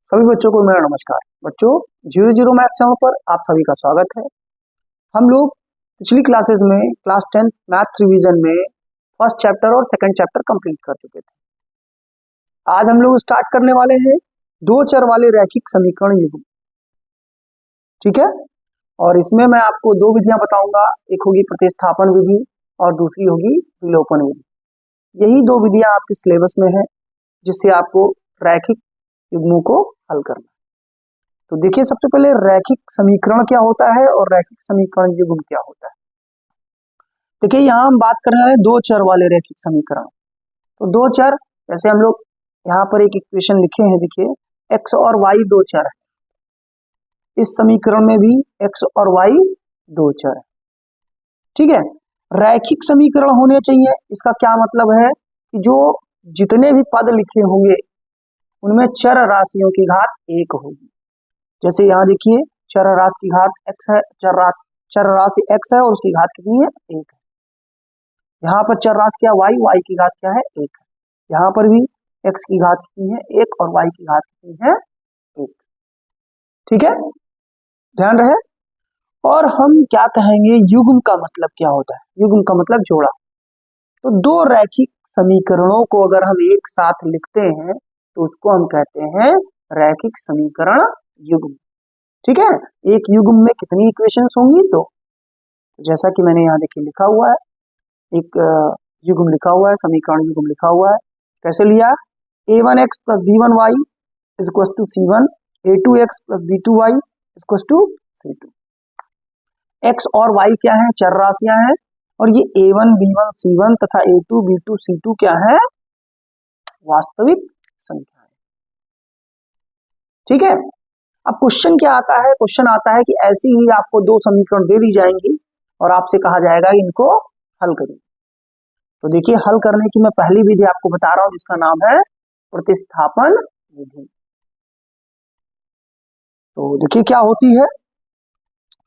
सभी बच्चों को मेरा नमस्कार। बच्चों, 00 मैथ चैनल पर आप सभी का स्वागत है। हम लोग पिछली क्लासेस में क्लास 10 मैथ्स रिवीजन में फर्स्ट चैप्टर और सेकंड चैप्टर कंप्लीट कर चुके थे। आज हम लोग स्टार्ट करने वाले हैं दो चर वाले रैखिक समीकरण युग्म। ठीक है, और इसमें मैं आपको दो विधियां बताऊंगा, एक होगी प्रतिस्थापन विधि और दूसरी होगी विलोपन विधि। यही दो विधियां आपके सिलेबस में है जिससे आपको रैखिक युग्मों को हल करना। तो देखिए, सबसे पहले रैखिक समीकरण क्या होता है और रैखिक समीकरण युग्म क्या होता है। देखिए, यहाँ हम बात कर रहे हैं दो चर वाले रैखिक समीकरण। तो दो चर, जैसे हम लोग यहाँ पर एक इक्वेशन लिखे हैं, देखिए एक्स और वाई दो चर है। इस समीकरण में भी एक्स और वाई दो चर है। ठीक है, रैखिक समीकरण होने चाहिए। इसका क्या मतलब है कि जो जितने भी पद लिखे होंगे उनमें चर राशियों की घात एक होगी। जैसे यहाँ देखिए, चर राशि की घात x है, चर राशि x है और उसकी घात कितनी है, एक है। यहाँ पर चर राशि क्या y, y की घात क्या है, एक है। यहाँ पर भी x की घात कितनी है, एक, और y की घात कितनी है, एक। ठीक है, ध्यान रहे। और हम क्या कहेंगे, युग्म का मतलब क्या होता है। युग्म का मतलब जोड़ा। तो दो रैखिक समीकरणों को अगर हम एक साथ लिखते हैं तो उसको हम कहते हैं रैखिक समीकरण युग्म। ठीक है, एक युग्म में कितनी इक्वेशंस होंगी, दो। जैसा कि मैंने यहाँ देखिए लिखा हुआ है, एक युग्म लिखा हुआ है, समीकरण युग्म लिखा हुआ है। कैसे लिया, a1x plus b1y is equal to c1, a2x plus b2y is equal to c2। x और y क्या है, चर राशियां हैं, और ये a1 b1 c1 तथा a2 b2 c2 क्या है, वास्तविक संख्या है। ठीक है, अब क्वेश्चन क्या आता है, क्वेश्चन आता है कि ऐसी ही आपको दो समीकरण दे दी जाएंगी और आपसे कहा जाएगा कि इनको हल करिए। तो देखिए, हल करने की मैं पहली विधि आपको बता रहा हूं जिसका नाम है प्रतिस्थापन विधि। तो देखिए क्या होती है,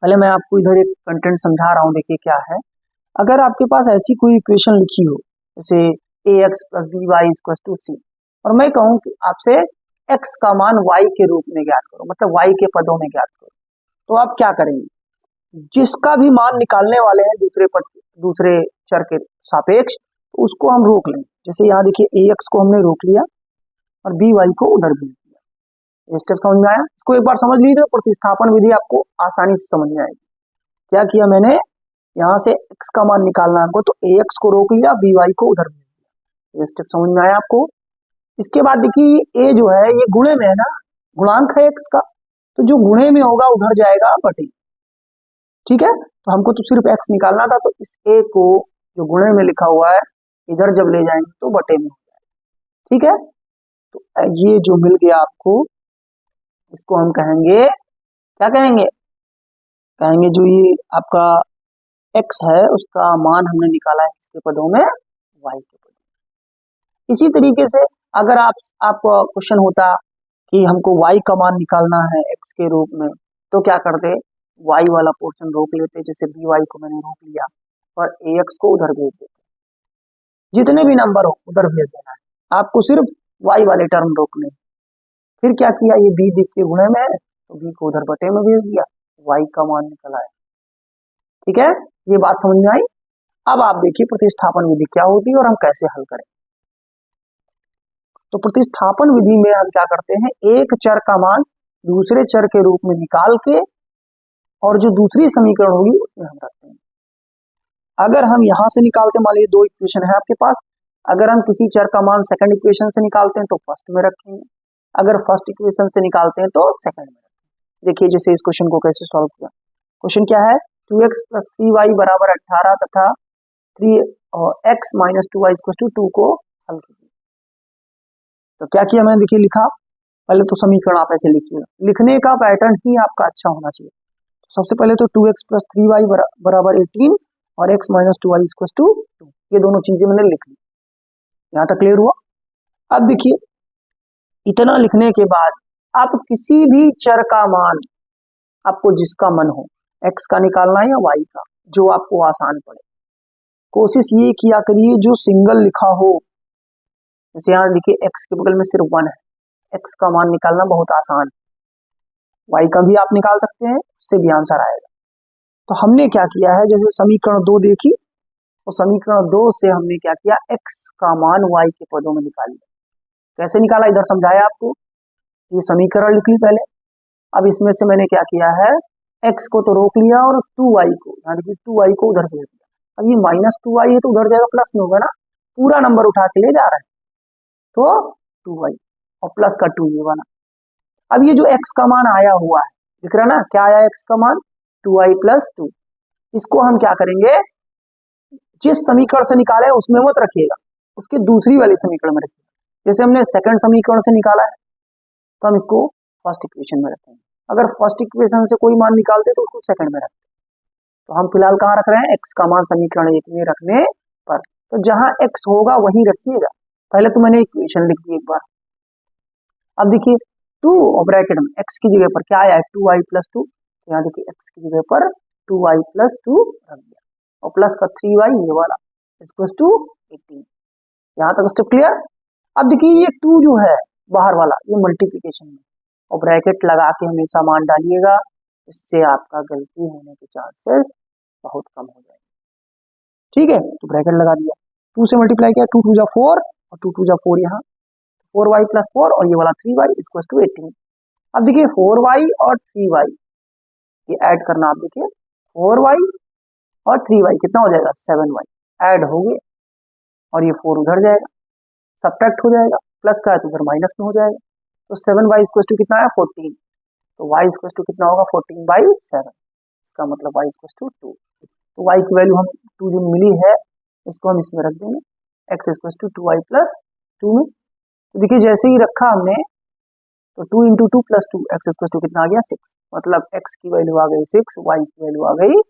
पहले मैं आपको इधर एक कंटेंट समझा रहा हूं। देखिए क्या है, अगर आपके पास ऐसी कोई इक्वेशन लिखी हो, जैसे ax plus B Y is equal to C, और मैं कहूं कि आपसे x का मान y के रूप में ज्ञात करो, मतलब y के पदों में ज्ञात करो, तो आप क्या करेंगे, जिसका भी मान निकालने वाले हैं दूसरे चर के सापेक्ष, तो उसको हम रोक लेंगे। जैसे यहाँ देखिए ax को हमने रोक लिया और by को उधर भी लिया। ये स्टेप समझ में आया, इसको एक बार समझ लीजिए, प्रतिस्थापन विधि आपको आसानी से समझ में आएगी। क्या किया मैंने, यहाँ से x का मान निकालना है हमको, तो ax को रोक लिया, by को उधर भी लिया। ये स्टेप समझ में आया आपको। इसके बाद देखिए, a जो है ये गुणे में है ना, गुणांक है x का, तो जो गुणे में होगा उधर जाएगा बटे। ठीक है, तो हमको तो सिर्फ x निकालना था, तो इस a को जो गुणे में लिखा हुआ है इधर जब ले जाएंगे तो बटे में हो जाएगा। ठीक है, तो ये जो मिल गया आपको, इसको हम कहेंगे, क्या कहेंगे, कहेंगे जो ये आपका x है उसका मान हमने निकाला है किसके पदों में, y के पदों में। इसी तरीके से अगर आपको क्वेश्चन होता कि हमको y का मान निकालना है x के रूप में, तो क्या करते, y वाला पोर्शन रोक लेते, जैसे by को मैंने रोक लिया और ax को उधर भेज देते। जितने भी नंबर हो उधर भेज देना है, आपको सिर्फ y वाले टर्म रोकने। फिर क्या किया, ये b दिख के गुणे में है तो b को उधर बटे में भेज दिया, y का मान निकल आया। ठीक है, ये बात समझ में आई। अब आप देखिए प्रतिस्थापन विधि क्या होती है और हम कैसे हल करें। तो प्रतिस्थापन विधि में हम क्या करते हैं, एक चर का मान दूसरे चर के रूप में निकाल के और जो दूसरी समीकरण होगी उसमें हम रखते हैं। अगर हम यहां से निकालते, मान लीजिए दो इक्वेशन है आपके पास, अगर हम किसी चर का मान सेकंड इक्वेशन से निकालते हैं तो फर्स्ट में रखेंगे, अगर फर्स्ट इक्वेशन से निकालते हैं तो सेकंड में रखेंगे। देखिए जैसे इस क्वेश्चन को कैसे सॉल्व किया। क्वेश्चन क्या है, 2x प्लस 3y बराबर 18 तथा 3x minus 2y equal to 2 को हल कीजिए। तो क्या किया मैंने, देखिए लिखा, पहले तो समीकरण आप ऐसे लिखिएगा, लिखने का पैटर्न ही आपका अच्छा होना चाहिए। तो सबसे पहले तो 2x प्लस 3y बराबर 18 और x minus 2y equal to 2, ये दोनों चीजें मैंने लिख ली। यहाँ तक क्लियर हुआ। अब देखिए, इतना लिखने के बाद आप किसी भी चर का मान, आपको जिसका मन हो, x का निकालना है या y का, जो आपको आसान पड़े, कोशिश ये किया करिए जो सिंगल लिखा हो। जैसे यहाँ देखिए x के बगल में सिर्फ 1 है, एक्स का मान निकालना बहुत आसान, वाई का भी आप निकाल सकते हैं, उससे भी आंसर आएगा। तो हमने क्या किया है, जैसे समीकरण 2 देखी, तो समीकरण 2 से हमने क्या किया, एक्स का मान वाई के पदों में निकाल लिया। कैसे निकाला इधर समझाया आपको, ये समीकरण लिख ली पहले। अब इसमें से मैंने क्या किया है, एक्स को तो रोक लिया और 2y को, यहाँ देखिए 2y को उधर भेज दिया। अब ये -2y है तो उधर जाएगा प्लस में होगा ना, पूरा नंबर उठा के ले जा रहा है, तो 2y और प्लस का 2 ये वाला। अब ये जो x का मान आया हुआ है, दिख रहा है ना, क्या आया x का मान, 2y + 2। इसको हम क्या करेंगे, जिस समीकरण से निकाला है उसमें मत रखिएगा, उसके दूसरी वाले समीकरण में रखिएगा। जैसे हमने सेकंड समीकरण से निकाला है तो हम इसको फर्स्ट इक्वेशन में रखेंगे, अगर फर्स्ट इक्वेशन से कोई मान निकालते तो उसको सेकंड में रखते। तो हम फिलहाल कहाँ रख रहे हैं, x का मान समीकरण 1 में रखने पर, तो जहां x होगा वहीं रखिएगा। पहले तो मैंने इक्वेशन लिख दी एक बार। अब देखिए 2 और ब्रैकेट में x की जगह पर क्या आया है, 2y + 2। यहाँ देखिए x की जगह पर 2y + 2 रख दिया और प्लस का 3y ये वाला = 18। यहाँ तक स्टेप क्लियर। अब देखिए ये 2 जो है बाहर वाला, ये मल्टीप्लीकेशन में, और ब्रैकेट लगा के हमेशा मान डालिएगा, इससे आपका गलती होने के चांसेस बहुत कम हो जाएंगे। ठीक है, तो ब्रैकेट लगा दिया, 2 से मल्टीप्लाई किया, 2 × 2 = 4 और 2 × 2 = 4, यहाँ 4y + 4 और ये वाला 3y = 18। अब देखिए 4y और 3y ये ऐड करना, आप देखिए 4y और 3y कितना हो जाएगा, 7y ऐड हो गए, और ये 4 उधर जाएगा, सब्ट्रैक्ट हो जाएगा, प्लस का है तो उधर माइनस में हो जाएगा। तो 7y = कितना है, 14। तो y = कितना होगा, 14/7। इसका मतलब y = 2। तो y की वैल्यू हम 2 जो मिली है इसको हम इसमें रख देंगे, x = 2y + 2 में। तो देखिए जैसे ही रखा हमने, तो 2 × 2 + 2, x = कितना आ गया, 6। मतलब x की वैल्यू आ गई 6, y की वैल्यू आ गई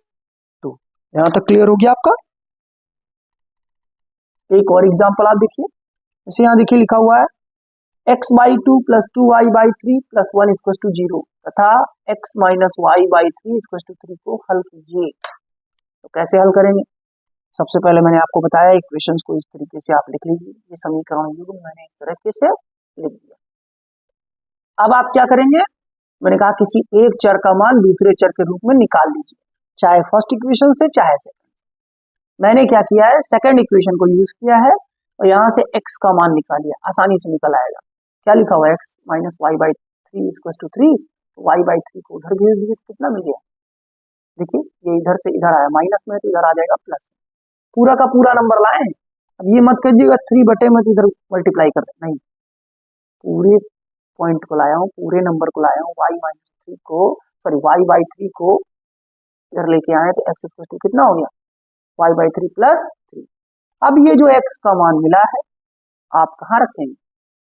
2। यहाँ तक क्लियर हो गया आपका। एक और एग्जांपल आप देखिए, जैसे यहाँ देखिए लिखा हुआ है x/2 + 2y/3 + 1 = 0 तथा x - y/3 = 3 को हल कीजिए। तो कैसे हल करेंगे, सबसे पहले मैंने आपको बताया इक्वेशंस को इस तरीके से आप लिख लीजिए, ये समीकरण युग्म मैंने इस तरीके से लिख दिया। अब आप क्या करेंगे, मैंने कहा किसी एक चर का मान दूसरे चर के रूप में निकाल लीजिए, चाहे फर्स्ट इक्वेशन से चाहे सेकंड। मैंने क्या किया है, सेकंड इक्वेशन को यूज किया है और यहाँ से x का मान निकालिए, आसानी से निकल आएगा। क्या लिखा हुआ है, x - y/3 = 3, y/3 को उधर भेज दीजिए, तो कितना मिल गया, देखिए ये इधर से इधर आया, माइनस में तो इधर आ जाएगा प्लस। पूरा का पूरा नंबर लाए हैं। अब ये मत कहिएगा 3 में तो इधर मल्टीप्लाई कर दे, नहीं, पूरे पॉइंट को लाया हूँ, पूरे नंबर को लाया हूँ, y/3 को, सॉरी y/3 को इधर लेके आए तो x = कितना हो गया, y/3 + 3। अब ये जो x का मान मिला है आप कहाँ रखेंगे,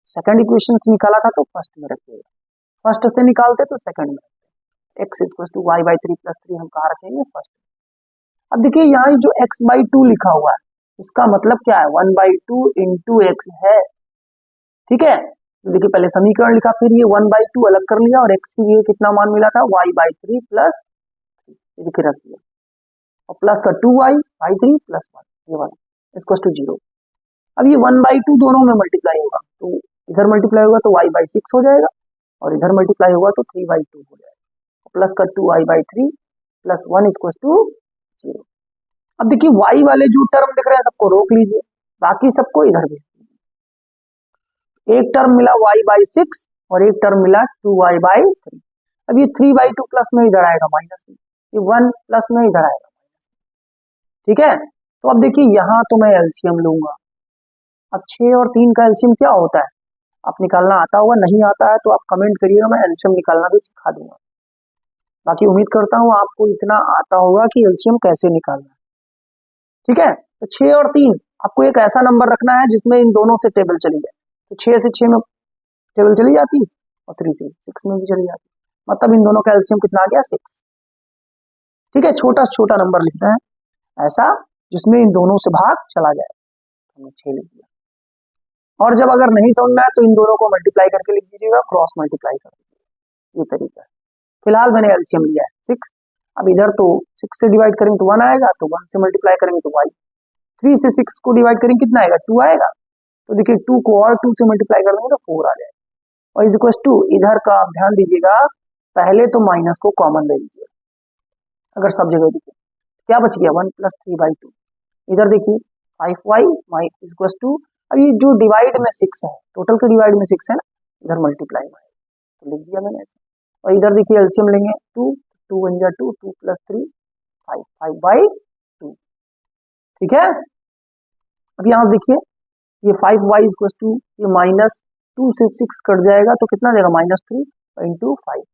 सेकंड इक्वेशन से निकाला था तो फर्स्ट में रखिएगा, फर्स्ट से निकालते तो सेकंड में, x = y/3 + 3 हम कहाँ रखेंगे, फर्स्ट। अब देखिए यहाँ जो x/2 लिखा हुआ है, इसका मतलब क्या है, 1/2 × x है। ठीक है, तो देखिए पहले समीकरण लिखा, फिर ये 1/2 अलग कर लिया और x की ये कितना मान मिला था, y/3 + 3 लिख रख दिया, और प्लस का 2y/3 + 1 ये वाला = 0। अब ये 1/2 दोनों में मल्टीप्लाई होगा, तो इधर मल्टीप्लाई होगा तो y/6 हो जाएगा, और इधर मल्टीप्लाई होगा तो 3/2 हो जाएगा, प्लस का 2y/3 + 1 = 0। अब देखिए y वाले जो टर्म दिख रहे हैं सबको रोक लीजिए, बाकी सबको इधर भेज दीजिए। एक टर्म मिला y/6 और एक टर्म मिला 2y/3। अब ये 3/2 प्लस में इधर आएगा माइनस में, ये 1 प्लस में इधर आएगा। ठीक है, तो अब देखिए यहाँ तो मैं एलसीएम लूंगा। अब 6 और 3 का एलसीएम क्या होता है, आप निकालना आता होगा, नहीं आता है तो आप कमेंट करिएगा, मैं एलसीएम निकालना भी सिखा दूंगा। बाकी उम्मीद करता हूँ आपको इतना आता होगा कि एलसीएम कैसे निकालना है। ठीक है, तो 6 और 3 आपको एक ऐसा नंबर रखना है जिसमें इन दोनों से टेबल चली जाए, तो 6 से 6 में टेबल चली जाती और 3 से 6 में भी चली जाती, मतलब इन दोनों का एलसीएम कितना आ गया, 6। ठीक है, छोटा से छोटा नंबर लिखना है ऐसा जिसमें इन दोनों से भाग चला जाए, हमने 6 लिख दिया। और जब अगर नहीं समझ में आए तो इन दोनों को मल्टीप्लाई करके लिख दीजिएगा, क्रॉस मल्टीप्लाई कर दीजिएगा, ये तरीका है। फिलहाल मैंने एलसीएम लिया है 6। अब इधर तो 6 से डिवाइड करेंगे तो 1 आएगा, तो 1 से मल्टीप्लाई करेंगे तो y, 3 से 6 को डिवाइड करेंगे कितना आएगा, 2 आएगा, तो देखिए 2 को और 2 से मल्टीप्लाई कर देंगे तो 4 आ जाएगा। और इज इक्वल टू इधर का आप ध्यान दीजिएगा, पहले तो माइनस को कॉमन ले लीजिए, अगर सब जगह देखिए क्या बच गया 1 + 3/2। इधर देखिए 5y इज इक्वल टू, अब ये जो डिवाइड में 6 है, टोटल के डिवाइड में 6 है ना, इधर मल्टीप्लाई में तो लिख दिया मैंने ऐसे। और इधर देखिए एलसीएम लेंगे 2 2 1 जा 2 2 + 3 5 5/2, ठीक है। अब यहाँ देखिए ये 5y इज इक्वल टू, ये -2 से 6 कट जाएगा तो कितना देगा -3 × 5।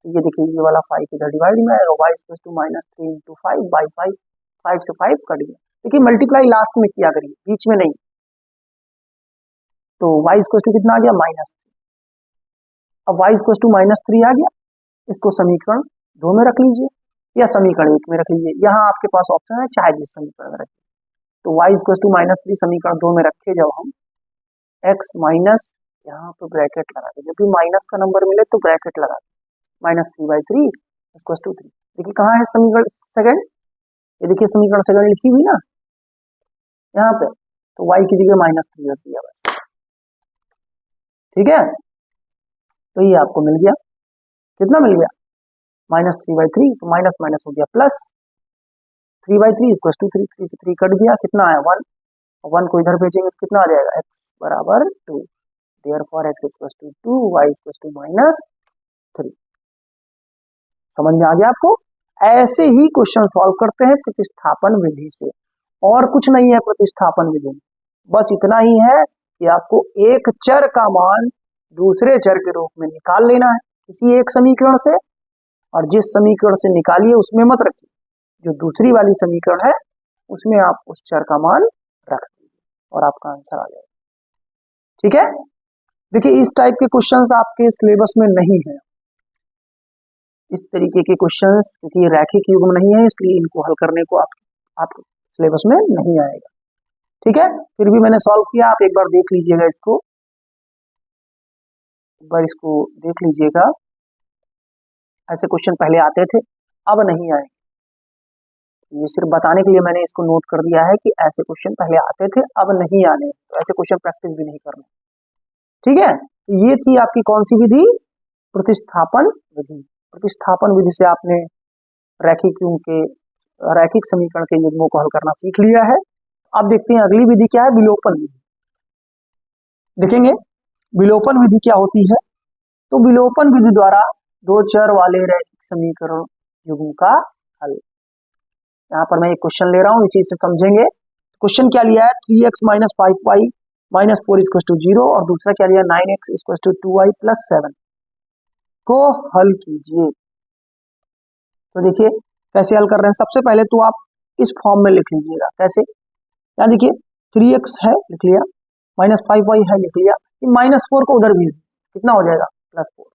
तो ये देखिए ये वाला 5 इधर डिवाइड में आएगा, y इज इक्वल टू -3 × 5/5, 5 से 5 कट गया। देखिए मल्टीप्लाई लास्ट में किया करिए, बीच में नहीं। तो y इज इक्वल टू कितना आ गया -3। अब y इज इक्वल टू -3 आ गया, इसको समीकरण 2 में रख लीजिए या समीकरण 1 में रख लीजिए, यहाँ आपके पास ऑप्शन है चाहे जिस समीकरण में रखिए। तो y इज इक्वल टू -3 समीकरण 2 में रखे जब हम x माइनस, यहाँ पे ब्रैकेट लगा दे, जब भी माइनस का नंबर मिले तो ब्रैकेट लगा दे, -3/3 इक्वल टू 3। देखिए कहाँ है समीकरण सेकंड, ये देखिए समीकरण सेकंड लिखी हुई ना यहाँ पे, तो y की जगह -3 रख दिया बस, ठीक है। तो ये आपको मिल गया, कितना मिल गया -3/3, तो माइनस माइनस हो गया प्लस, 3/3 इक्वल टू 3, 3 से 3 कट गया, कितना आया 1, और 1 को इधर भेजेंगे तो कितना आ जाएगा x बराबर 2, therefore x equal to 2, y equal to -3। समझ में आ गया आपको। ऐसे ही क्वेश्चन सॉल्व करते हैं प्रतिस्थापन विधि से, और कुछ नहीं है प्रतिस्थापन विधि, बस इतना ही है कि आपको एक चर का मान दूसरे चर के रूप में निकाल लेना है किसी एक समीकरण से, और जिस समीकरण से निकालिए उसमें मत रखिए, जो दूसरी वाली समीकरण है उसमें आप उस चर का मान रख दीजिए और आपका आंसर आ जाएगा, ठीक है। देखिए इस टाइप के क्वेश्चंस आपके सिलेबस में नहीं है, इस तरीके के क्वेश्चंस, क्योंकि रैखिक युग्म नहीं है इसलिए इनको हल करने को आपको सिलेबस में नहीं आएगा, ठीक है। फिर भी मैंने सॉल्व किया, आप एक बार देख लीजिएगा इसको, एक बार इसको देख लीजिएगा। ऐसे क्वेश्चन पहले आते थे, अब नहीं आए, ये सिर्फ बताने के लिए मैंने इसको नोट कर दिया है कि ऐसे क्वेश्चन पहले आते थे अब नहीं आने, तो ऐसे क्वेश्चन प्रैक्टिस भी नहीं करना, ठीक है। तो ये थी आपकी कौन सी विधि, प्रतिस्थापन विधि। प्रतिस्थापन विधि से आपने रैखिक समीकरण के युग्मों को हल करना सीख लिया है। अब देखते हैं अगली विधि क्या है, विलोपन विधि। देखेंगे विलोपन विधि क्या होती है। तो विलोपन विधि द्वारा दो चर वाले रैखिक समीकरण युग्म का हल। यहाँ पर मैं एक क्वेश्चन ले रहा हूँ, इसी से समझेंगे। क्वेश्चन क्या लिया है, 3x - 5y - 4 इक्वल टू 0, और दूसरा क्या लिया 9x इक्वल टू 2y + 7 को हल कीजिए। तो देखिए कैसे हल कर रहे हैं। सबसे पहले तो आप इस फॉर्म में लिख लीजिएगा, कैसे, यहाँ देखिए 3x है लिख लिया, -5y है लिख लिया, -4 को उधर भी कितना हो जाएगा +4,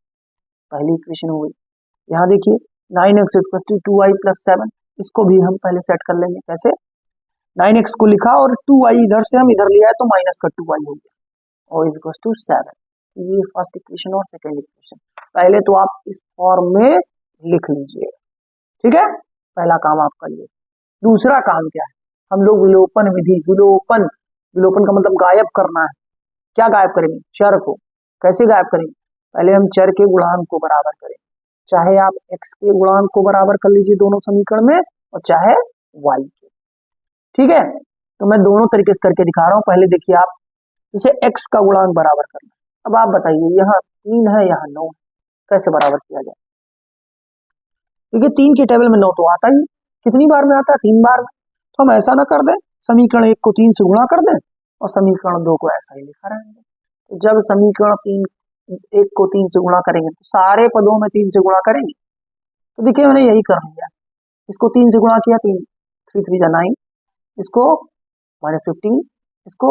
पहली इक्वेशन हो गई। यहाँ देखिए 9x इक्वल टू 2y + 7, इसको भी हम पहले सेट कर लेंगे, कैसे, 9x को लिखा और 2y इधर से हम इधर लिया है तो माइनस का 2y हो गया, और इज इक्वल टू 7। ये फर्स्ट इक्वेशन और सेकंड इक्वेशन पहले तो आप इस फॉर्म में लिख लीजिए, ठीक है, पहला काम आपका ये। दूसरा काम क्या है, हम लोग विलोपन विधि, विलोपन का मतलब गायब करना है। क्या गायब करेंगे, चर को। कैसे गायब करेंगे, पहले हम चर के गुणांक को बराबर करेंगे, चाहे आप x के गुणांक को बराबर कर लीजिए दोनों समीकरण में, और चाहे y के, ठीक है। तो मैं दोनों तरीके से करके दिखा रहा हूं। पहले देखिए आप, जैसे x का गुणांक बराबर करना, अब आप बताइए यहाँ 3 है यहाँ 9 है, कैसे बराबर किया जाए। देखिए 3 के टेबल में 9 तो आता ही, कितनी बार में आता है, 3 बार में। तो हम ऐसा ना कर दें, समीकरण 1 को 3 से गुणा कर दें और समीकरण 2 को ऐसा ही लिखा रहेंगे। तो जब समीकरण 1 को 3 से गुणा करेंगे तो सारे पदों में 3 से गुणा करेंगे। तो देखिए मैंने यही कर लिया, इसको 3 से गुणा किया, 3 3 3 जा 9, इसको -15, इसको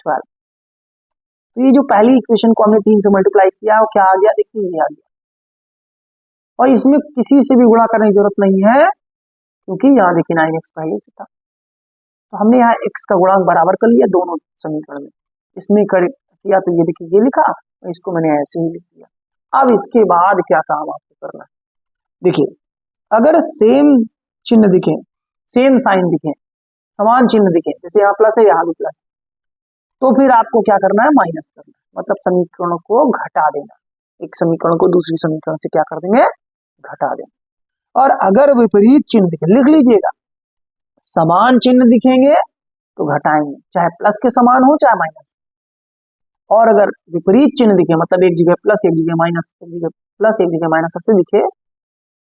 12। तो ये जो पहली इक्वेशन को हमने 3 से मल्टीप्लाई किया वो क्या आ गया, देखिए ये आ गया, और इसमें किसी से भी गुणा करने की जरूरत नहीं है क्योंकि यहाँ देखिए 9x पहले से था। तो हमने यहाँ x का गुणांक बराबर कर लिया दोनों समीकरण में, इसमें किया तो ये देखिए ये लिखा, और इसको मैंने ऐसे ही लिख दिया। अब इसके बाद क्या काम आपको करना है, देखिए अगर सेम चिन्ह दिखे, सेम साइन दिखे, समान चिन्ह दिखे, जैसे यहाँ प्लस है यहाँ भी प्लस है, तो फिर आपको क्या करना है, माइनस करना है। मतलब समीकरण को घटा देना, एक समीकरण को दूसरी समीकरण से क्या कर देंगे, घटा देंगे। और अगर विपरीत चिन्ह दिखे, लिख लीजिएगा, समान चिन्ह दिखेंगे तो घटाएंगे, चाहे प्लस के समान हो चाहे माइनस। और अगर विपरीत चिन्ह दिखे, मतलब एक जगह प्लस एक जगह माइनस, एक जगह प्लस एक जगह माइनस ऐसे दिखे,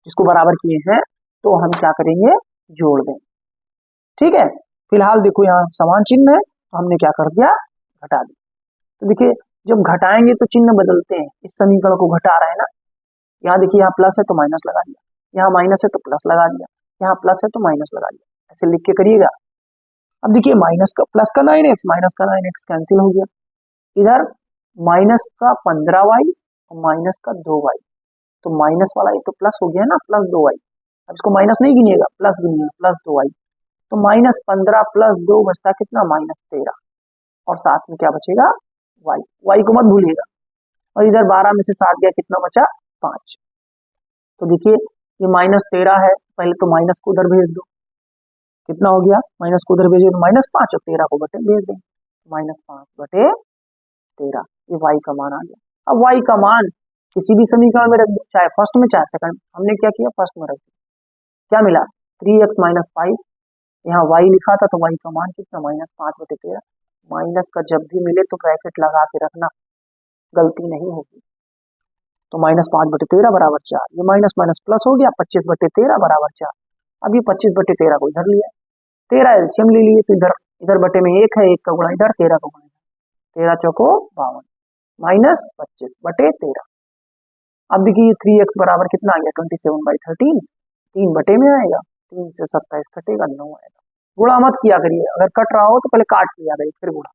जिसको बराबर किए हैं, तो हम क्या करेंगे, जोड़ देंगे। ठीक है, फिलहाल देखो यहाँ समान चिन्ह है, तो हमने क्या कर दिया, घटा दिया। तो देखिए जब घटाएंगे तो चिन्ह बदलते हैं, इस समीकरण को घटा रहे हैं ना, यहाँ देखिए यहाँ प्लस है तो माइनस लगा दिया, यहाँ माइनस है तो प्लस लगा दिया, यहाँ प्लस है तो माइनस लगा दिया, ऐसे लिख के करिएगा। अब देखिए माइनस का प्लस का 9x, माइनस का 9x कैंसिल हो गया, इधर माइनस का 15y और माइनस का 2y, तो माइनस वाला ये तो प्लस हो गया ना, प्लस 2y। अब इसको माइनस नहीं गिनिएगा, प्लस गिनिएगा, प्लस 2y, तो माइनस 15 प्लस 2 बचता कितना, माइनस 13, और साथ में क्या बचेगा, y, y को मत भूलिएगा। और इधर 12 में से 7 गया, कितना बचा, 5। तो देखिए ये माइनस 13 है, पहले तो माइनस को उधर भेज दो, कितना हो गया, माइनस को उधर भेजो तो माइनस 5, और 13 को बटे भेज देंगे, माइनस 5 बटे 13, ये y का मान आ गया। अब y का मान किसी भी समीकरण में रख दो, चाहे फर्स्ट में चाहे सेकंड। हमने क्या किया, फर्स्ट में रख दिया, क्या मिला, 3x माइनस 5, यहाँ y लिखा था तो y का मान कितना, माइनस 5 बटे 13। माइनस का जब भी मिले तो ब्रैकेट लगा के रखना, गलती नहीं होगी। तो माइनस 5 बटे 13 बराबर 4, ये माइनस माइनस प्लस हो गया, 25 बटे 13 बराबर 4। अब ये 25 बटे 13 को इधर लिया, 13 एलसीएम ले लिए, तो इधर इधर बटे में 1 है, 1 का गुणा इधर, 13 का गुणा इधर, 13 चौको 52 माइनस 25 बटे 13। अब देखिए 3x बराबर कितना आ गया, 27/13, 3 बटे में आएगा, 3 से 27 कटेगा, 9 आएगा। गुणा मत किया करिए, अगर कट रहा हो तो पहले काट लिया करिए फिर गुणा।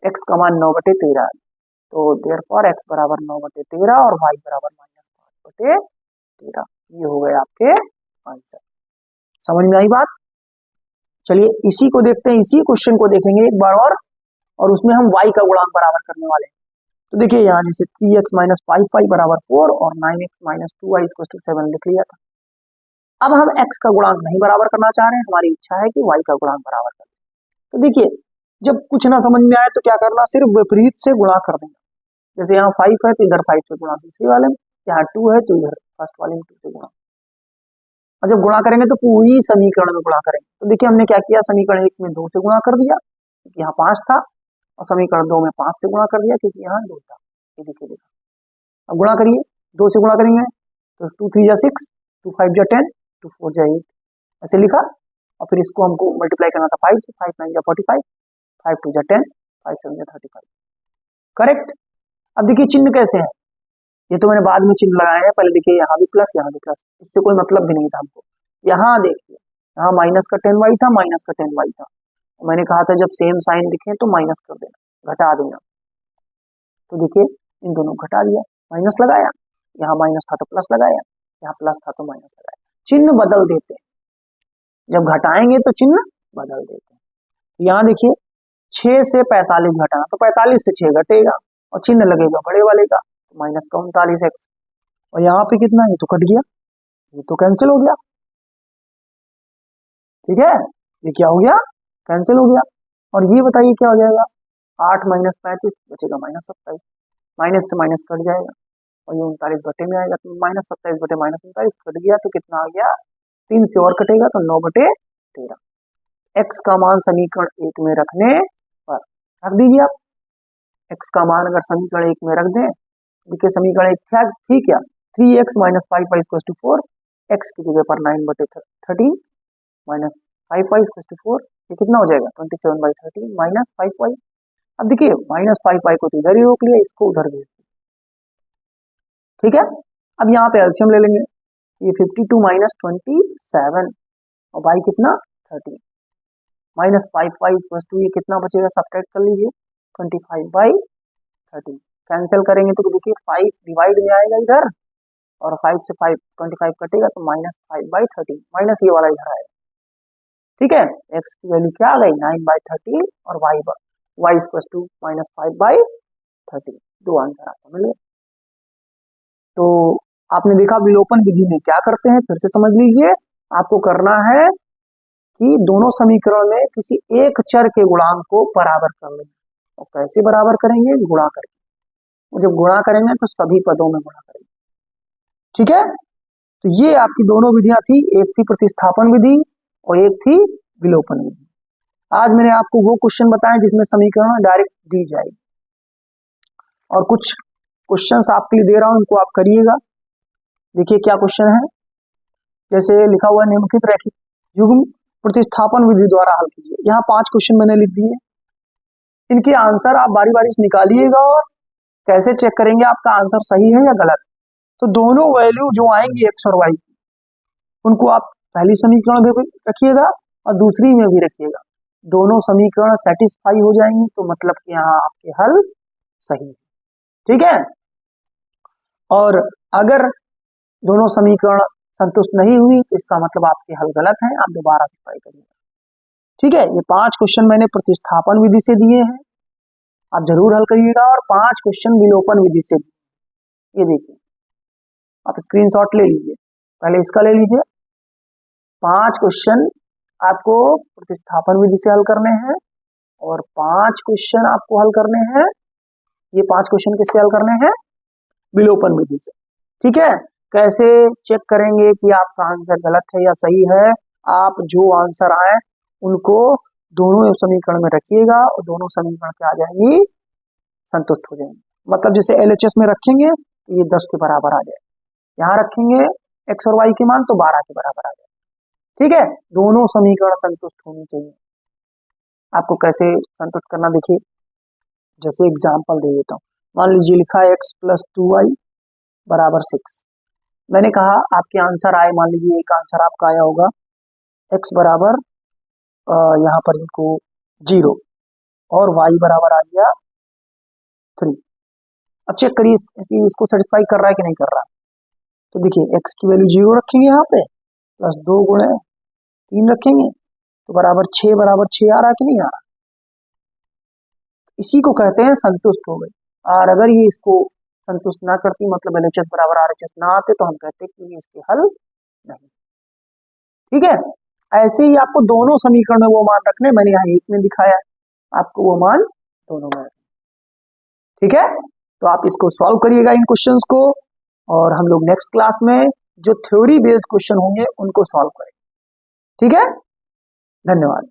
x का मान 9 बटे 13 है, तो देयरफॉर x बराबर 9 बटे 13 और y बराबर माइनस 5 बटे 13। ये हो गए आपके आंसर। समझ में आई बात? चलिए इसी को देखते हैं, इसी क्वेश्चन को देखेंगे एक बार और उसमें हम y का गुणांक बराबर करने वाले हैं। तो देखिए यहाँ जैसे 3x माइनस 5y बराबर 4 और 9x minus 2y equal to 7 लिख लिया था। अब हम x का गुणांक नहीं बराबर करना चाह रहे हैं, हमारी इच्छा है कि y का गुणांक बराबर करें। तो देखिए जब कुछ ना समझ में आए तो क्या करना, सिर्फ विपरीत से गुणा कर देना। जैसे यहाँ 5 है तो इधर 5 से गुणा दूसरे वाले में, यहाँ 2 है तो इधर फर्स्ट वाले में 2 से गुणा। और जब गुणा करेंगे तो पूरी समीकरण में गुणा करेंगे। तो देखिए हमने क्या किया, समीकरण 1 में 2 से गुणा कर दिया क्योंकि यहाँ 5 था, और समीकरण 2 में 5 से गुणा कर दिया क्योंकि यहाँ 2 था। ये देखिए देखा, अब गुणा करिए, 2 से गुणा करेंगे तो 2 3 जा 6, 2 5 जा 10, 2 4 जा 8, ऐसे लिखा। और फिर इसको हमको मल्टीप्लाई करना था 5 से, 5 9 जा 45, 5 2 जा 10, 5 7 जा 35, करेक्ट। अब देखिए चिन्ह कैसे है, ये तो मैंने बाद में चिन्ह लगाया है, पहले देखिए यहाँ भी प्लस यहाँ भी प्लस, इससे कोई मतलब भी नहीं था हमको। यहाँ देखिए यहाँ माइनस का 10y था, माइनस का 10y था, मैंने कहा था जब सेम साइन दिखे तो माइनस कर देना, घटा देना। तो देखिए इन दोनों को घटा दिया, माइनस लगाया, यहाँ माइनस था तो प्लस लगाया, यहाँ प्लस था तो माइनस लगाया, चिन्ह बदल देते हैं। जब घटाएंगे तो चिन्ह बदल देते हैं। यहाँ देखिए 6 से 45 घटाना, तो 45 से 6 घटेगा और चिन्ह लगेगा बड़े वाले का, तो माइनस का 39x। और यहाँ पे कितना, ये तो कट गया, ये तो कैंसिल हो गया, ठीक है, ये क्या हो गया, कैंसिल हो गया। और ये बताइए क्या हो जाएगा, 8 माइनस 35 बचेगा माइनस 27, माइनस से माइनस कट जाएगा और ये 39 बटे में आएगा, तो माइनस 27 बटे माइनस 39 कट गया, तो कितना आ गया, 3 से और कटेगा तो 9 बटे 13। x का मान समीकरण 1 में रखने पर रख दीजिए आप, x का मान अगर समीकरण 1 में रख दें, देखिए समीकरण 1 क्या थी, क्या 3x minus 5y equal to 4, x की जगह पर 9 बटे 13 माइनस 5y इक्वल टू 4, ये कितना हो जाएगा 27/13 माइनस 5y। अब देखिए माइनस 5y को तो इधर ही रोक लिया, इसको उधर भेज दिया, ठीक है। अब यहाँ पे एलसीएम ले लेंगे, ये 52 माइनस 27 और y कितना 30 माइनस 5y इक्वल टू, ये कितना बचेगा, सब्ट्रैक्ट कर लीजिए 25/30, कैंसिल करेंगे तो देखिए 5 डिवाइड में आएगा इधर, और 5 से 5 25 कटेगा तो माइनस 5/30, माइनस ये वाला इधर आएगा, ठीक है। x की वैल्यू क्या आ गई 9/30 और y इक्वल टू माइनस 5/30, दो आंसर आपको मिले। तो आपने देखा विलोपन विधि में क्या करते हैं, फिर से समझ लीजिए। आपको करना है कि दोनों समीकरण में किसी एक चर के गुणांक को बराबर कर लें, और कैसे बराबर करेंगे, गुणा करके। जब गुणा करेंगे तो सभी पदों में गुणा करेंगे। ठीक है, तो ये आपकी दोनों विधियां थी, एक थी प्रतिस्थापन विधि और एक थी विलोपन विधि। आज मैंने आपको वो क्वेश्चन बताए जिसमें समीकरण डायरेक्ट दी जाएगी, और कुछ क्वेश्चंस आपके लिए दे रहा हूं, उनको आप करिएगा। देखिए क्या क्वेश्चन है, जैसे लिखा हुआ निम्नलिखित रैखिक युग्म प्रतिस्थापन विधि द्वारा हल कीजिए। यहाँ 5 क्वेश्चन मैंने लिख दिए, इनके आंसर आप बारी बारी से निकालिएगा और कैसे चेक करेंगे आपका आंसर सही है या गलत। तो दोनों वैल्यू जो आएंगी एक्स और वाई की, उनको आप पहली समीकरण में भी रखिएगा और दूसरी में भी रखिएगा। दोनों समीकरण सेटिस्फाई हो जाएंगी तो मतलब कि यहाँ आपके हल सही है। ठीक है, और अगर दोनों समीकरण संतुष्ट नहीं हुई तो इसका मतलब आपके हल गलत हैं, आप दोबारा से ट्राई करिएगा। ठीक है, ये 5 क्वेश्चन मैंने प्रतिस्थापन विधि से दिए हैं, आप जरूर हल करिएगा, और 5 क्वेश्चन विलोपन विधि से। ये देखिए, आप स्क्रीनशॉट ले लीजिए, पहले इसका ले लीजिए। 5 क्वेश्चन आपको प्रतिस्थापन विधि से हल करने हैं और 5 क्वेश्चन आपको हल करने हैं, ये 5 क्वेश्चन किससे हल करने हैं, विलोपन विधि से। ठीक है, कैसे चेक करेंगे कि आपका आंसर गलत है या सही है, आप जो आंसर आए उनको दोनों समीकरण में रखिएगा और दोनों समीकरण क्या आ जाएंगी, संतुष्ट हो जाएंगे। मतलब जैसे LHS में रखेंगे तो ये 10 के बराबर आ जाए, यहाँ रखेंगे एक्स और वाई के मान तो 12 के बराबर आ जाए। ठीक है, दोनों समीकरण संतुष्ट होनी चाहिए। आपको कैसे संतुष्ट करना देखिए, जैसे एग्जाम्पल दे देता हूँ। मान लीजिए लिखा है x + 2y = 6। मैंने कहा आपके आंसर आए, मान लीजिए एक आंसर आपका आया होगा x बराबर यहाँ पर इनको 0 और y बराबर आ गया 3। अब चेक करिए इसको सेटिस्फाई कर रहा है कि नहीं कर रहा। तो देखिए x की वैल्यू 0 रखेंगे यहाँ पे, प्लस 2 × 3 रखेंगे तो बराबर 6 आ रहा है कि नहीं आ रहा। इसी को कहते हैं संतुष्ट हो गई। और अगर ये इसको संतुष्ट ना करती, मतलब LHS बराबर RHS ना आते, तो हम कहते कि ये इसके हल नहीं। ठीक है, ऐसे ही आपको दोनों समीकरण में वो मान रखने, मैंने यहाँ एक में दिखाया, आपको वो मान दोनों में रखने। ठीक है, तो आप इसको सॉल्व करिएगा इन क्वेश्चंस को, और हम लोग नेक्स्ट क्लास में जो थ्योरी बेस्ड क्वेश्चन होंगे उनको सॉल्व करेंगे। ठीक है, धन्यवाद।